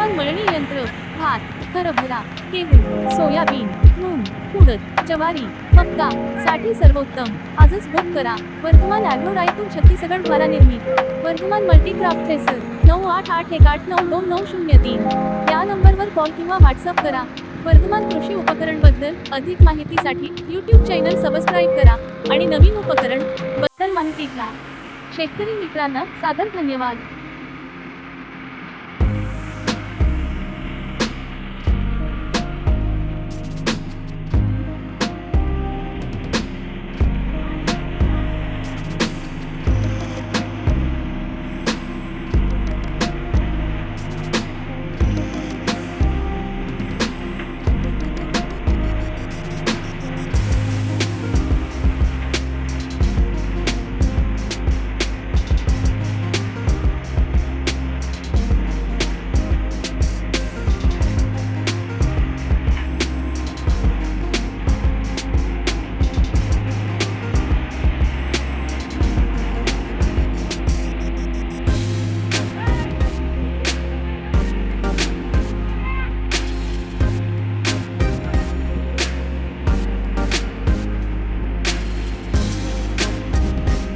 वर्धमान मळणी यंत्र, भात, हरभरा, गहू, सोयाबीन, मूग, उडद, ज्वारी, मक्का साठी सर्वोत्तम. आजच बुक करा. वर्धमान ॲग्रो रायपूर, छत्तीसगड द्वारा निर्मित. वर्धमान मल्टीक्राफ्ट थ्रेसर 9881929903 या नंबरवर कॉल किंवा व्हॉट्सअप करा. वर्धमान कृषी उपकरण बद्दल अधिक माहितीसाठी YouTube चॅनल सबस्क्राईब करा आणि नवीन उपकरण बद्दल माहिती घ्या. शेतकरी मित्रांना सादर धन्यवाद.